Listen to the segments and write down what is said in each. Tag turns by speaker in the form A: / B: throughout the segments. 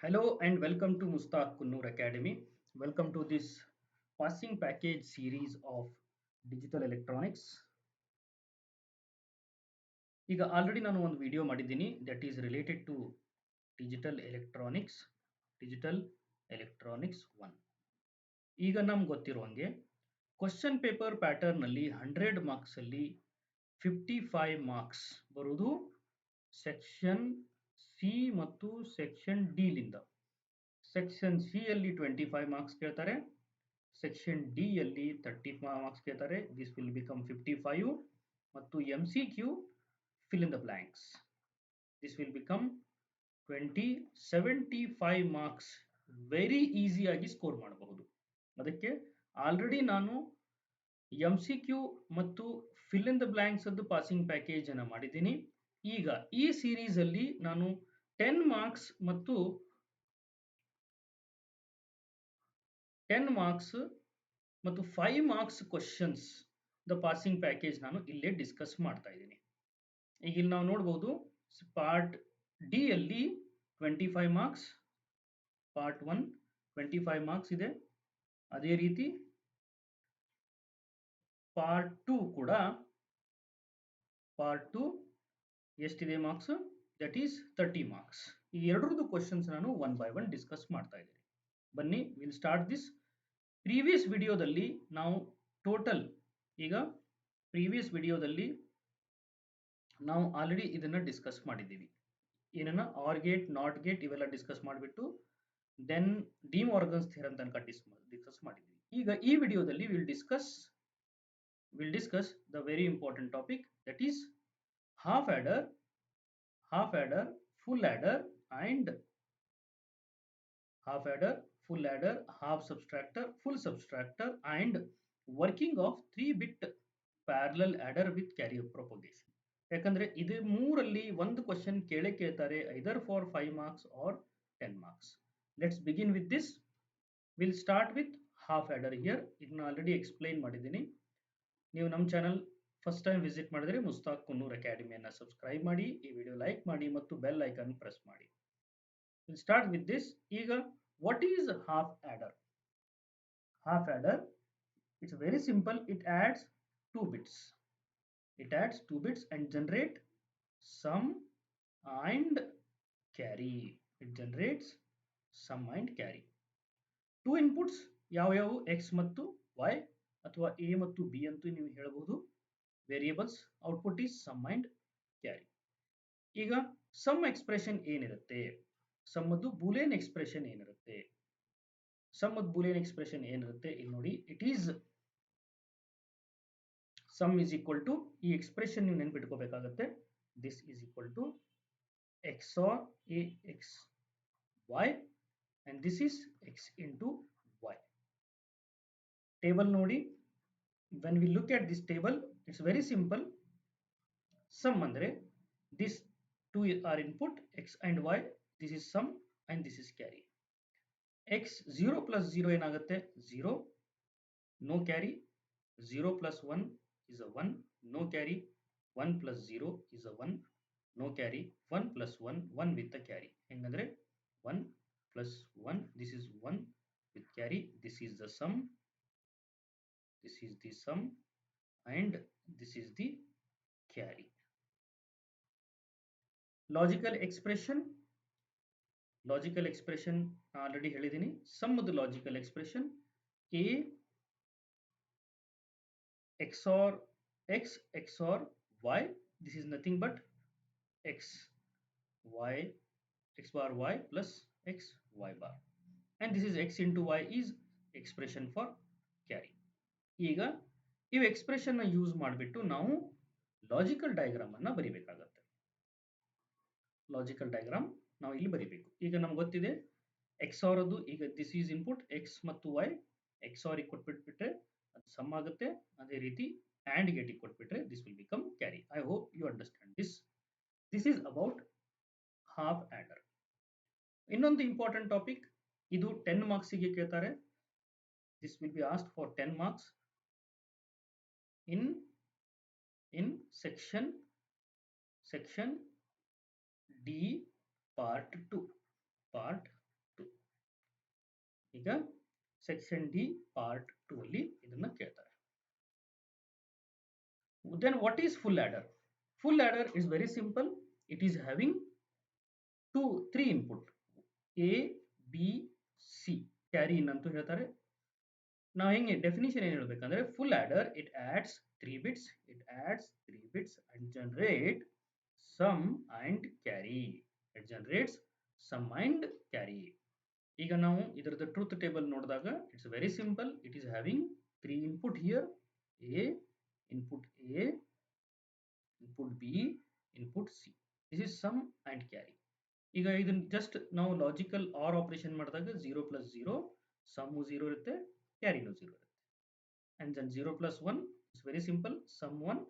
A: Hello and welcome to Mustaq Kunnur Academy. Welcome to this passing package series of digital electronics. ಈಗ already ನಾನು ಒಂದು video ಮಾಡಿದ್ದೀನಿ that is related to digital electronics 1. ಈಗ ನಮ್ಗೆ ಗೊತ್ತಿರುವಂಗೆ question paper pattern ನಲ್ಲಿ 100 marks ಅಲ್ಲಿ 55 marks ಬರುವುದು section C ಮತ್ತು ಸೆಕ್ಷನ್ ಡಿ ಲಿಂದ. ಸೆಕ್ಷನ್ ಸಿ ಅಲ್ಲಿ 25 ಮಾರ್ಕ್ಸ್ ಕೇಳ್ತಾರೆ, ಸೆಕ್ಷನ್ ಡಿ ಅಲ್ಲಿ 30 ಮಾರ್ಕ್ಸ್ ಕೇಳ್ತಾರೆ. ದಿಸ್ ವಿಲ್ ಬಿಕಮ್ 55 ಮತ್ತು MCQ fill in the blanks. This will become 20 75 marks very ಈಸಿಯಾಗಿ ಸ್ಕೋರ್ ಮಾಡಬಹುದು. ಅದಕ್ಕೆ ಆಲ್ರೆಡಿ ನಾನು MCQ ಮತ್ತು fill in the blanks ಅದ್ದು ಪಾಸಿಂಗ್ ಪ್ಯಾಕೇಜ್ ಅನ್ನು ಮಾಡಿದ್ದೀನಿ. ಈಗ ಈ ಸೀರೀಸ್ ಅಲ್ಲಿ ನಾನು 10 ಮಾರ್ಕ್ಸ್ ಮತ್ತು 5 marks questions the passing package ನಾನು ಇಲ್ಲೇ ಡಿಸ್ಕಸ್ ಮಾಡ್ತಾ ಇದ್ದೀನಿ. ಈಗ ಇಲ್ಲಿ ನಾವು ನೋಡಬಹುದು ಪಾರ್ಟ್ ಡಿ ಅಲ್ಲಿ 25 ಮಾರ್ಕ್ಸ್, ಪಾರ್ಟ್ 1 25 ಮಾರ್ಕ್ಸ್ ಇದೆ. ಅದೇ ರೀತಿ ಪಾರ್ಟ್ 2 ಕೂಡ ಎಷ್ಟಿದೆ ಮಾರ್ಕ್ಸ್, ದಟ್ ಈಸ್ 30 ಮಾರ್ಕ್ಸ್. ಈ ಎರಡರದ್ದು ಕ್ವಶನ್ಸ್ ನಾನು ಒನ್ ಬೈ ಒನ್ ಡಿಸ್ಕಸ್ ಮಾಡ್ತಾ ಇದ್ದೀನಿ. ಬನ್ನಿ ವಿಲ್ ಸ್ಟಾರ್ಟ್ ದಿಸ್. ಪ್ರೀವಿಯಸ್ ವಿಡಿಯೋದಲ್ಲಿ ನಾವು ಟೋಟಲ್ ಪ್ರೀವಿಯಸ್ ವಿಡಿಯೋದಲ್ಲಿ ನಾವು ಆಲ್ರೆಡಿ ಇದನ್ನ ಡಿಸ್ಕಸ್ ಮಾಡಿದ್ದೀವಿ. ಏನನ್ನ ಆರ್ ಗೇಟ್, ನಾಟ್ ಗೇಟ್ ಇವೆಲ್ಲ ಡಿಸ್ಕಸ್ ಮಾಡಿಬಿಟ್ಟು ದೆನ್ ಡಿ ಮಾರ್ಗನ್ಸ್ ಥಿಯರಮ್ ತನಕ ಡಿಸ್ಕಸ್ ಮಾಡಿದ್ದೀವಿ. ಈಗ ಈ ವಿಡಿಯೋದಲ್ಲಿ will discuss the very important topic that is half adder, full adder and half subtractor, full subtractor and working of 3-bit parallel adder with carrier propagation. ಯಾಕಂದ್ರೆ ಇದು ಮೂರಲ್ಲಿ ಒಂದು question ಕೇಳ್ತಾರೆ, either for 5 marks or 10 marks. Let's begin with this. We'll start with half adder here. ಇದನ್ನ already explain ಮಾಡಿದ್ದೀನಿ. ನೀವು ನಮ್ಮ channel first time visit ಮಾಡಿದ್ರೆ ಮುಸ್ತಾಕ್ ಕುನ್ನೂರ್ ಅಕಾಡೆಮಿಯನ್ನು ಸಬ್ಸ್ಕ್ರೈಬ್ ಮಾಡಿ, ಈ ವಿಡಿಯೋ ಲೈಕ್ ಮಾಡಿ ಮತ್ತು ಬೆಲ್ ಐಕಾನ್ ಪ್ರೆಸ್ ಮಾಡಿ. We'll start with this. ಈಗ what is half adder? Half adder, it's very simple. It adds 2 bits. And generate sum and carry. Two inputs ಯಾವ್ಯಾವು x ಮತ್ತು y ಅಥವಾ a ಮತ್ತು b ಅಂತೂ ನೀವು ಹೇಳಬಹುದು. Variables, output is sum and carry. ಈಗ sum expression ಏನಿರುತ್ತೆ, ಸಮ್ಮದ್ದು ಬೂಲಿಯನ್ ಎಕ್ಸ್ಪ್ರೆಷನ್ ಏನಿರುತ್ತೆ, ಇಲ್ಲಿ ನೋಡಿ, it is sum is equal to, ಈ ಎಕ್ಸ್ಪ್ರೆಷನ್ ನೀವು ನೆನ್ಪಿಟ್ಕೋಬೇಕಾಗತ್ತೆ, this is equal to XOR AX y and this is x into y. Table ನೋಡಿ, when we look at this table, it's very simple. Sum ಅಂದ್ರೆ this two are input x and y, this is sum and this is carry. X 0 plus 0 ಏನಾಗುತ್ತೆ 0, no carry. 0 plus 1 is a 1, no carry. 1 plus 0 is a 1, no carry. 1 plus 1 1 with the carry. ಹೆಂಗಂದ್ರೆ 1 plus 1, this is 1 with carry. This is the sum and this is the carry. Logical expression already ಹೇಳಿದ್ದೀನಿ. Sum of the logical expression a XOR x XOR y, this is nothing but x bar y plus x y bar, and this is x into y is expression for carry. ಈಗ ಈ expression ನ use ಮಾಡಿಬಿಟ್ಟು ನಾವು logical diagram ಅನ್ನ ಬರಿಬೇಕಾಗುತ್ತೆ. Logical diagram ನಾವು ಇಲ್ಲಿ ಬರಿಬೇಕು. ಈಗ ನಮ್ಗೆ ಗೊತ್ತಿದೆ XOR ಅದು, ಈಗ ದಿಸ್ ಈಸ್ ಇನ್ಪುಟ್ x ಮತ್ತು y, XOR ಕೊಟ್ಬಿಟ್ರೆ ಅದು ಸಮ್ ಆಗುತ್ತೆ. ಅದೇ ರೀತಿ AND ಗೇಟ್ ಕೊಟ್ಬಿಟ್ರೆ this will become carry. I hope you understand this. This is about half adder. ಇನ್ನೊಂದು ಇಂಪಾರ್ಟೆಂಟ್ ಟಾಪಿಕ್, ಇದು 10 ಮಾರ್ಕ್ಸ್ ಗೆ ಕೇಳ್ತಾರೆ. This will be asked for 10 marks in section D part 2. ಈಗ ಸೆಕ್ಷನ್ ಡಿ ಪಾರ್ಟ್ 2 ಅಲ್ಲಿ ಇದನ್ನ ಕೇಳ್ತಾರೆ. Then what is full adder? Full adder is very simple. It is having three input A, B, C. Carry in ಅಂತು ಹೇಳ್ತಾರೆ. ನಾವು ಹೆಂಗೆ definition ಏನು ಹೇಳಬೇಕಂದ್ರೆ full adder it adds 3 bits and generate sum and carry. It generates sum and carry. ಈಗ ನಾವು ಇದರದ truth table ನೋಡಿದಾಗ it's very simple. It is having 3 input here. A, input A, input B, input C. This is sum and carry. ಈಗ ಇದನ್ನ just ನಾವು logical R operation ಮಾಡಿದಾಗ 0 plus 0 some 0 ಇರುತ್ತೆ, ಕ್ಯಾರಿನೂ 0 ಇರುತ್ತೆ. And then 0 plus 1 is very simple, sum 1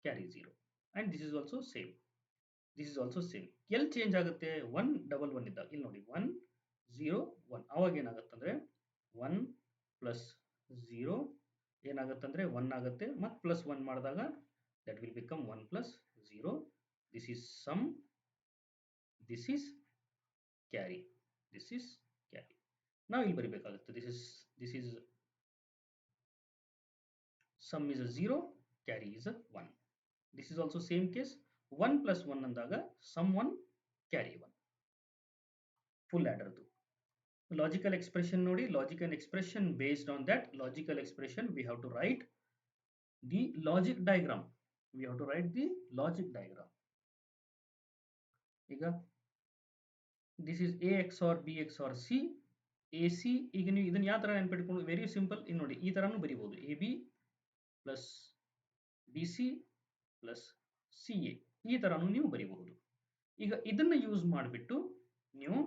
A: carry 0. And this is also same. ಎಲ್ಲಿ change ಆಗುತ್ತೆ 1 double 1 ಇದ್ದಾಗ ಇಲ್ಲಿ ನೋಡಿ 1 0 1 ಅವಾಗ ಏನಾಗುತ್ತಂದ್ರೆ 1 plus 0 ಏನಾಗುತ್ತಂದ್ರೆ 1 ಆಗುತ್ತೆ, ಮತ್ತು ಪ್ಲಸ್ 1 ಮಾಡಿದಾಗ that will become 1 plus 0. This is sum, this is carry. ನಾವು ಇಲ್ಲಿ ಬರಿಬೇಕಾಗುತ್ತೆ this is sum is a 0, carry is a 1. This is also same case. 1 plus 1 ಅಂದಾಗ sum 1 carry 1. full adder ದು logical expression ನೋಡಿ, logical expression based on that logical expression we have to write the logic diagram. ಈಗ this is A XOR B XOR C. AC ಈಗ ನೀವು ಇದನ್ನ ಯಾವ ತರ ನೆನಪಿಟ್ಕೊಂಡು very simple. ಇನ್ನು ನೋಡಿ ಈ ತರನು ಬರಿಬಹುದು AB plus BC plus CA ಈ ತರನು ನೀವು ಬರಿಬಹುದು. ಈಗ ಇದನ್ನ ಯೂಸ್ ಮಾಡಿಬಿಟ್ಟು ನೀವು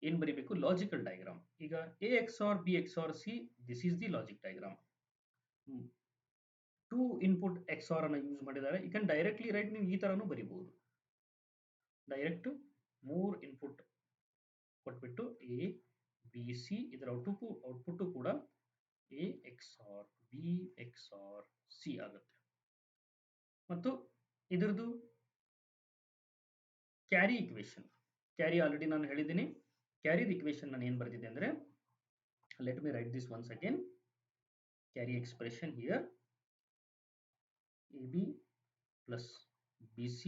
A: ಏನು ಬರಿಬೇಕು ಲಾಜಿಕಲ್ ಡಯಾಗ್ರಾಮ್. ಈಗ A XOR B XOR C, this is the logic diagram. 2 input XOR ಅನ್ನು ಯೂಸ್ ಮಾಡಿದ್ದಾರೆ. ಯು ಕ್ಯಾನ್ ಡೈರೆಕ್ಟ್ಲಿ ರೈಟ್, ನೀವು ಈ ತರನು ಬರಿಬಹುದು. ಡೈರೆಕ್ಟ್ 3 ಇನ್ಪುಟ್ ಕೊಟ್ಬಿಟ್ಟು A B C ಇದರ ಔಟ್ಪುಟ್ ಕೂಡ A XOR B XOR C ಆಗುತ್ತೆ. ಮತ್ತು ಇದರದು ಕ್ಯಾರಿ ಇಕ್ವೇಶನ್, ಕ್ಯಾರಿ ಆಲ್ರೆಡಿ ನಾನು ಹೇಳಿದ್ದೀನಿ. ಕ್ಯಾರಿ ಇಕ್ವೇಶನ್ ನಾನು ಏನು ಬರೆದಿದ್ದೆ ಅಂದರೆ, let me write this once again. Carry expression here AB plus BC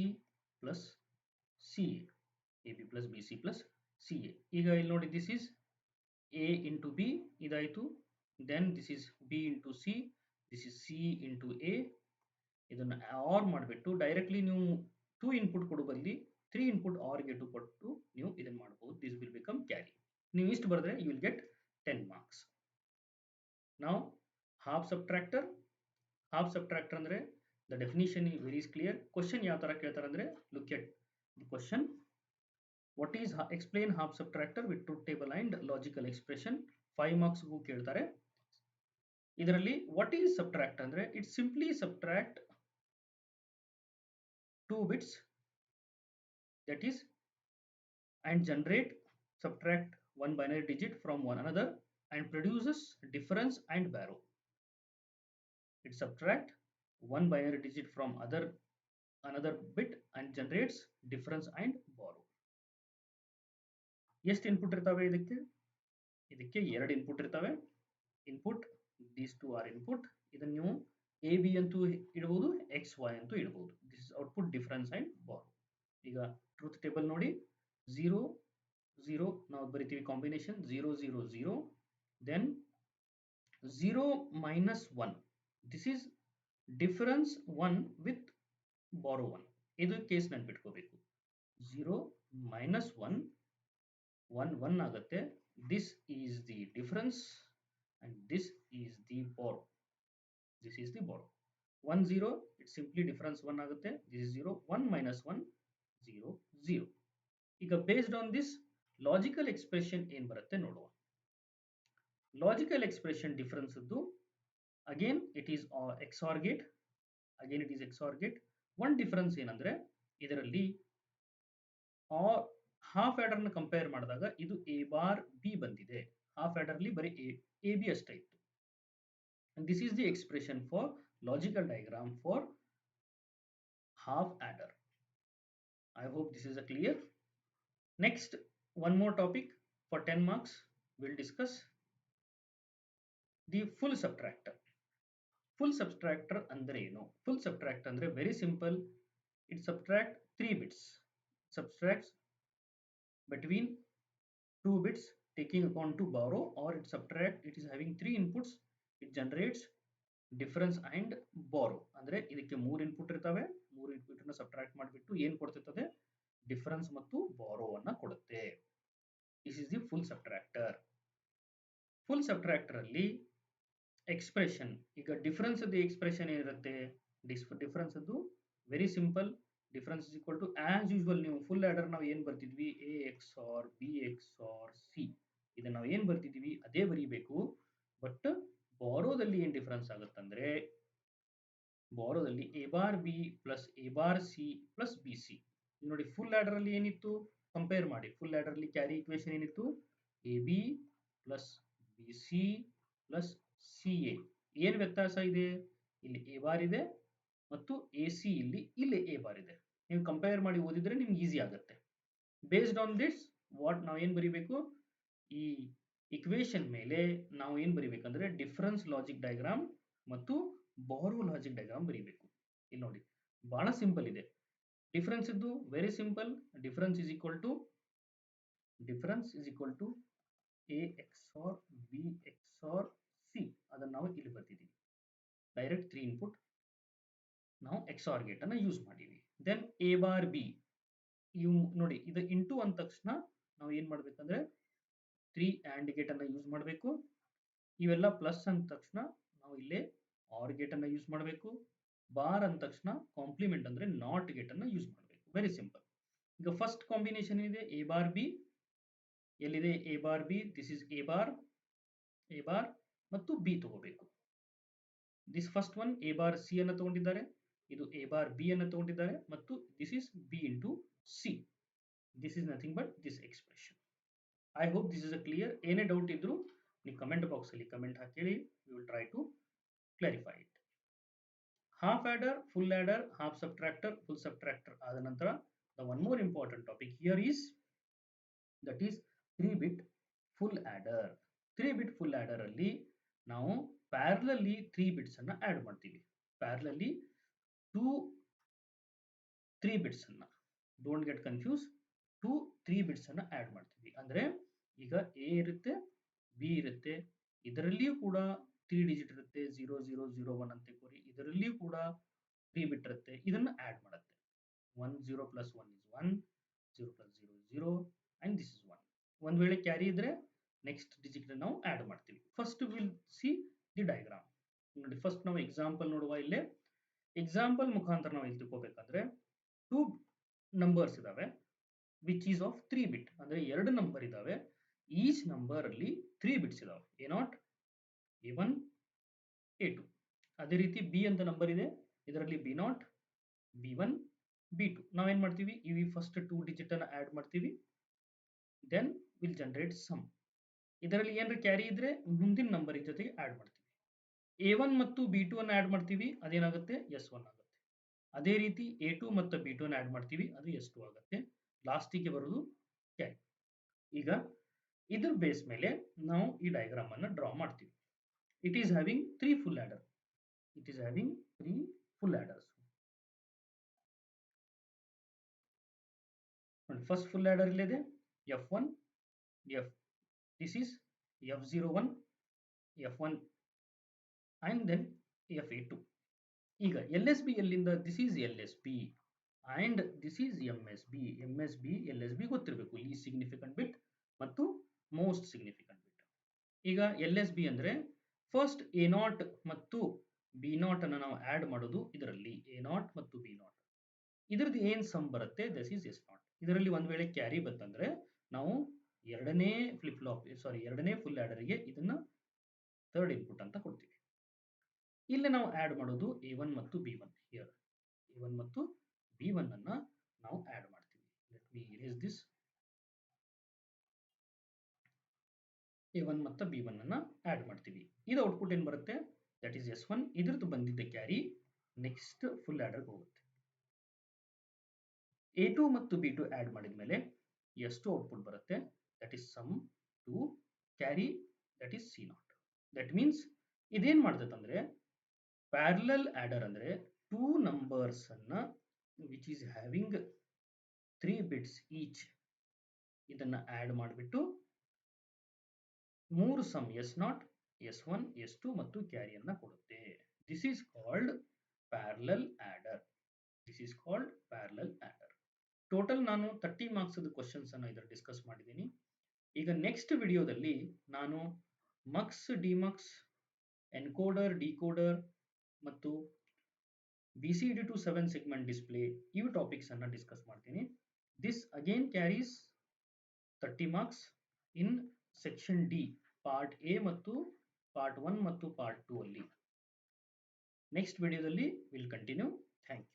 A: plus CA, AB plus BC plus CA. ಈಗ ಇಲ್ಲಿ ನೋಡಿ this is A into B ಇದಾಯಿತು, then this is B into C, this is C into A. ಇದನ್ನು or ಮಾಡಿಬಿಟ್ಟು directly ನೀವು 2 input ಕೊಡು ಬದಲಿ 3 input R ಗೆ 2 ಕೊಟ್ಟು ನೀವು ಇದನ್ನು ಮಾಡಬಹುದು. This will become carry. ನೀವು ಇಷ್ಟು ಬರೆದ್ರೆ ಯು ವಿಲ್ ಗೆಟ್ 10 ಮಾರ್ಕ್ಸ್. ನಾವು ಹಾಫ್ ಸಬ್ಟ್ರಾಕ್ಟರ್ ಅಂದ್ರೆ the definition is very clear. Question ಯಾವ ತರ ಕೇಳ್ತಾರೆ ಅಂದ್ರೆ, look at the question. What is explain half subtractor with truth table and logical expression. 5 marks ಗೂ ಕೇಳ್ತಾರೆ. ಇದರಲ್ಲಿ what is subtract ಅಂದ್ರೆ it simply subtract 2 bits, that is, and subtract one binary digit from one another and produces difference and borrow. It subtract one binary digit from another bit and generates difference and borrow. ಎಷ್ಟು input ಇರ್ತವೆ ಇದಕ್ಕೆ 2 input ಇರ್ತವೆ. Input these two are input. ಇದನ್ನು ನೀವು AB ಅಂತೂ ಇಡಬಹುದು, XY ಅಂತೂ ಇಡಬಹುದು. This is output, difference and borrow. ಈಗ ಟ್ರೂತ್ ಟೇಬಲ್ ನೋಡಿ 0 0 ನಾವು ಬರಿತೀವಿ combination 0 0 0, then 0 minus 1. This is difference 1 with borrow 1. ಇದು ಕೇಸ್ ನೆನಪಿಟ್ಕೋಬೇಕು. 0 minus 1 1 1 ಆಗುತ್ತೆ. This is the difference and this is the borrow. 1 0, it's simply difference 1 ಆಗುತ್ತೆ. This is 0. 1 minus 1 0 0. ಈಗ based on this logical expression ಏನು ಬರುತ್ತೆ ನೋಡುವ. Logical expression difference ಇದ್ದು again it is XOR gate. One difference ಏನಂದ್ರೆ ಇದರಲ್ಲಿ half order ನ compare ಮಾಡಿದಾಗ ಇದು A bar B ಬಂದಿದೆ. ಹಾಫ್ ಆಡರ್ ಅಲ್ಲಿ ಬರೀ AB ಅಷ್ಟೇ ಇತ್ತು. And this is the expression for logical diagram for half adder. I hope this is clear. Next, one more topic for 10 marks we'll discuss. The full subtractor. Full subtractor ಅಂದ್ರೆ ಏನು? Full subtractor ಅಂದ್ರೆ very simple. It subtract 3 bits. Subtracts between 2 bits taking upon to borrow, or it subtract, it is having 3 inputs, it generates difference and borrow. ಅಂದ್ರೆ ಇದಕ್ಕೆ 3 input ಇರ್ತವೆ, 3 input ಅನ್ನು subtract ಮಾಡಿಬಿಟ್ಟು ಏನು ಕೊಡ್ತಿರ್ತದೆ? Difference ಮತ್ತು ಬಾರೋ ಅನ್ನ ಕೊಡುತ್ತೆ. This is the full subtractor. Full subtractor ಅಲ್ಲಿ ಎಕ್ಸ್ಪ್ರೆಷನ್, ಈಗ ಡಿಫರೆನ್ಸ್ ದಿ ಎಕ್ಸ್ಪ್ರೆಷನ್ ಏನಿರುತ್ತೆ? ಡಿಫರೆನ್ಸ್ ಅದು very simple. Difference is equal to as usual ನೀವು ಫುಲ್ ಆಡರ್ ನಾವು ಏನು ಬರ್ತಿದ್ವಿ? A XOR B XOR C, ಇದನ್ನ ನಾವು ಏನು ಬರ್ತಿದ್ವಿ ಅದೇ ಬರೀಬೇಕು. ಬಟ್ ಬಾರೋದಲ್ಲಿ ಏನು ಡಿಫರೆನ್ಸ್ ಆಗುತ್ತಂದ್ರೆ, ಬಾರೋದಲ್ಲಿ A bar B plus A bar C plus B C. ನೋಡಿ ಫುಲ್ ಆಡರ್ ಅಲ್ಲಿ ಏನಿತ್ತು? ಕಂಪೇರ್ ಮಾಡಿ. ಫುಲ್ ಆಡರ್ ಅಲ್ಲಿ ಕ್ಯಾರಿ ಇಕ್ವೇಶನ್ ಏನಿತ್ತು? A B plus B C plus C A. ಏನು ವ್ಯತ್ಯಾಸ ಇದೆ? ಇಲ್ಲಿ ಎ ಬಾರ್ ಇದೆ ಮತ್ತು ಎ ಸಿ ಇಲ್ಲಿ ಎ ಬಾರ್ ಇದೆ. ನೀವು ಕಂಪೇರ್ ಮಾಡಿ ಓದಿದ್ರೆ ನಿಮ್ಗೆ ಈಸಿ ಆಗುತ್ತೆ. ಬೇಸ್ಡ್ ಆನ್ ದಿಸ್ ವಾಟ್ ನಾವು ಏನು ಬರೀಬೇಕು? ಈ ಇಕ್ವೇಶನ್ ಮೇಲೆ ನಾವು ಏನು ಬರೀಬೇಕಂದ್ರೆ ಡಿಫರೆನ್ಸ್ ಲಾಜಿಕ್ ಡಯಾಗ್ರಾಮ್ ಮತ್ತು ಬಾರೋ ಲಾಜಿಕ್ ಡಯಾಗ್ರಾಮ್ ಬರೀಬೇಕು. ಇಲ್ಲಿ ನೋಡಿ ಬಹಳ ಸಿಂಪಲ್ ಇದೆ. ಡಿಫರೆನ್ಸ್ ಇದ್ದು very simple. Difference is equal to A XOR B XOR C. ಅದನ್ನು ನಾವು ಇಲ್ಲಿ ಬರ್ತಿದ್ದೀವಿ. ಡೈರೆಕ್ಟ್ 3 ಇನ್ಪುಟ್ ನಾವು XOR ಗೇಟ್ ಅನ್ನು ಯೂಸ್ ಮಾಡಿವಿ. ದೆನ್ ಎ ಬಾರ್ ಬಿ, ಇವು ನೋಡಿ ಇದು ಇಂಟು ಅಂದ ತಕ್ಷಣ ನಾವು ಏನು ಮಾಡಬೇಕಂದ್ರೆ 3 AND ಗೇಟ್ ಅನ್ನು ಯೂಸ್ ಮಾಡಬೇಕು. ಇವೆಲ್ಲ ಪ್ಲಸ್ ಅಂದ ತಕ್ಷಣ ನಾವು ಇಲ್ಲೇ ಆರ್ ಗೇಟ್ ಅನ್ನು ಯೂಸ್ ಮಾಡಬೇಕು. ಬಾರ್ ಅಂದ ತಕ್ಷಣ ಕಾಂಪ್ಲಿಮೆಂಟ್ ಅಂದ್ರೆ ನಾಟ್ ಗೇಟ್ ಅನ್ನು ಯೂಸ್ ಮಾಡಬೇಕು. Very simple. ಈಗ ಫಸ್ಟ್ ಕಾಂಬಿನೇಷನ್ ಇದೆ ಎ ಬಾರ್ ಬಿ. ಎಲ್ಲಿದೆ A bar B? This is A bar ಮತ್ತು ಬಿ ತಗೋಬೇಕು. This first one A bar C ಅನ್ನು ತಗೊಂಡಿದ್ದಾರೆ, ಇದು ಎ ಬಾರ್ ಬಿ ಅನ್ನು ತಗೊಂಡಿದ್ದಾರೆ ಮತ್ತು this is B into C. This is nothing but this expression. I hope this is a clear. ಏನೇ doubt ಇದ್ರು ನೀವು ಕಮೆಂಟ್ ಬಾಕ್ಸ್ ಅಲ್ಲಿ ಕಮೆಂಟ್ ಹಾಕಿ. We will try to clarify it. Half adder, full adder, half subtractor, full subtractor ಆದ ನಂತರ the one more important topic here is that is 3-bit full adder. 3-bit full adder ಅಲ್ಲಿ ನಾವು ಪ್ಯಾರಲಲ್ಲಿ 3 bits ಅನ್ನ add ಮಾಡ್ತೀವಿ. ಪ್ಯಾರಲಲ್ಲಿ 2 3 bits ಅನ್ನ, don't get confuse, 2 3 bits ಅನ್ನ add ಮಾಡ್ತೀವಿ. ಅಂದ್ರೆ ಈಗ ಎ ಇರುತ್ತೆ, ಬಿ ಇರುತ್ತೆ, ಇದರಲ್ಲಿಯೂ ಕೂಡ 3 ಡಿಜಿಟ್ ಇರುತ್ತೆ, 0 0 0 1 ಅಂತ ಕೊರಿ. ಇದರಲ್ಲಿಯೂ ಕೂಡ 3 ಬಿಟ್ ಇರುತ್ತೆ. ಇದನ್ನ ಆಡ್ ಮಾಡುತ್ತೆ. 1 0 plus 1 is 1, 0 plus 0 is 0 and this is 1. ಒಂದು ವೇಳೆ ಕ್ಯಾರಿ ಇದ್ರೆ ನೆಕ್ಸ್ಟ್ ಡಿಜಿಟ್ ನಾವು ಆಡ್ ಮಾಡ್ತೀವಿ. First will see the diagram. ನೋಡಿ ಫಸ್ಟ್ ನಾವು ಎಕ್ಸಾಂಪಲ್ ನೋಡುವ. ಇಲ್ಲೇ ಎಕ್ಸಾಂಪಲ್ ಮುಖಾಂತರ ನಾವು ಇಲ್ಲಿ ತಿಳ್ಕೋಬೇಕಾದ್ರೆ 2 ನಂಬರ್ಸ್ ಇದಾವೆ ವಿಚ್ ಈಸ್ ಆಫ್ 3 ಬಿಟ್. ಅಂದ್ರೆ 2 ನಂಬರ್ ಇದಾವೆ. ಈಚ್ ನಂಬರ್ ಅಲ್ಲಿ 3 ಬಿಟ್ಸ್ ಇದಾವೆ. A0, A1, A2. ಅದೇ ರೀತಿ ಬಿ ಅಂತ ನಂಬರ್ ಇದೆ, ಇದರಲ್ಲಿ B0, B1, B2. ನಾವೇನ್ ಮಾಡ್ತೀವಿ? ಇವಿ ಫಸ್ಟ್ 2 ಡಿಜಿಟ್ ಅನ್ನ ಆಡ್ ಮಾಡ್ತೀವಿ. Then will generate sum. ಇದರಲ್ಲಿ ಏನಾರ ಕ್ಯಾರಿ ಇದ್ರೆ ಮುಂದಿನ ನಂಬರ್ ಜೊತೆಗೆ ಆಡ್ ಮಾಡ್ತೀವಿ. A1 ಮತ್ತು B2 ಅನ್ನು ಆಡ್ ಮಾಡ್ತೀವಿ, ಅದೇನಾಗುತ್ತೆ? S1 ಆಗುತ್ತೆ. ಅದೇ ರೀತಿ A2 ಮತ್ತು B2 ಅನ್ನು ಆಡ್ ಮಾಡ್ತೀವಿ, ಅದು S2 ಆಗುತ್ತೆ. ಲಾಸ್ಟಿಗೆ ಬರೋದು ಕ್ಯಾರಿ. ಈಗ ಇದ್ರ ಬೇಸ್ ಮೇಲೆ ನಾವು ಈ ಡಯಾಗ್ರಾಮ್ ಅನ್ನು ಡ್ರಾ ಮಾಡ್ತೀವಿ. It is having 3 full adder. It is having 3 full adders. First full adder ಇಲ್ಲಿದೆ F1, this is F01, F1 and then FA2. ಈಗ LSB ಎಲ್ಲಿಂದ? This is LSB and this is MSB. MSB LSB ಗೊತ್ತಿರಬೇಕು, list significant ಬಿಟ್ ಮತ್ತು most significant ಬಿಟ್. ಈಗ LSB ಅಂದ್ರೆ first A0 ಮತ್ತು B0 ಅನ್ನು ನಾವು ಆಡ್ ಮಾಡೋದು. ಇದರಲ್ಲಿ A0 ಮತ್ತು B0 ಇದರದ್ದು ಏನ್ ಸಮ್ ಬರುತ್ತೆ? This is S0. ಇದರಲ್ಲಿ ಒಂದ್ ವೇಳೆ ಕ್ಯಾರಿ ಬಂತಂದ್ರೆ ನಾವು ಎರಡನೇ ಫುಲ್ ಆಡರ್ಗೆ ಇದನ್ನ ಥರ್ಡ್ ಇನ್ಪುಟ್ ಅಂತ ಕೊಡ್ತೀವಿ. ಇಲ್ಲಿ ನಾವು ಆಡ್ ಮಾಡೋದು A1 ಮತ್ತು B1. ಹಿಯರ್ A1 ಮತ್ತು B1 ಅನ್ನ ನಾವು ಆಡ್ ಮಾಡ್ತೀವಿ. Let me erase this. A1 ಮತ್ತು B1 ಅನ್ನ ಆಡ್ ಮಾಡ್ತೀವಿ. ಇದು ಔಟ್ಪುಟ್ ಏನ್ ಬರುತ್ತೆ? That is S1. ಇದ್ರದ್ದು ಬಂದಿದ್ದ ಕ್ಯಾರಿ ನೆಕ್ಸ್ಟ್ ಫುಲ್ ಆಡರ್ಗೆ ಹೋಗುತ್ತೆ. A2 ಮತ್ತು B2 ಆಡ್ ಮಾಡಿದ್ಮೇಲೆ ಎಷ್ಟು ಔಟ್ಪುಟ್ ಬರುತ್ತೆ? That is sum to carry, that is C0. That means parallel adder ಅಂದರೆ ಟೂ ನಂಬರ್ಸ್ ಅನ್ನ which is having 3 bits each ಇದನ್ನ ಆಡ್ ಮಾಡಿಬಿಟ್ಟು 3 ಸಮ್ S0, S1, S2 ಮತ್ತು ಕ್ಯಾರಿಯನ್ನ ಕೊಡುತ್ತೆ. This is called parallel adder. This is called parallel adder. Total ನಾನು 30 marks questions ಅನ್ನು ಇದರಲ್ಲಿ ಡಿಸ್ಕಸ್ ಮಾಡಿದ್ದೀನಿ. ಈಗ ನೆಕ್ಸ್ಟ್ ವಿಡಿಯೋದಲ್ಲಿ ನಾನು ಮಕ್ಸ್, ಡಿಮಕ್ಸ್, ಎನ್ಕೋಡರ್, ಡಿಕೋಡರ್ ಮತ್ತು BCD to 7 segment display ಇವು ಟಾಪಿಕ್ಸ್ ಅನ್ನ ಡಿಸ್ಕಸ್ ಮಾಡ್ತೀನಿ. This again carries 30 marks in section D part A ಮತ್ತು ಪಾರ್ಟ್ 1 ಮತ್ತು ಪಾರ್ಟ್ 2 ಅಲ್ಲಿ. ನೆಕ್ಸ್ಟ್ ವಿಡಿಯೋದಲ್ಲಿ ವಿಲ್ ಕಂಟಿನ್ಯೂ. Thank you.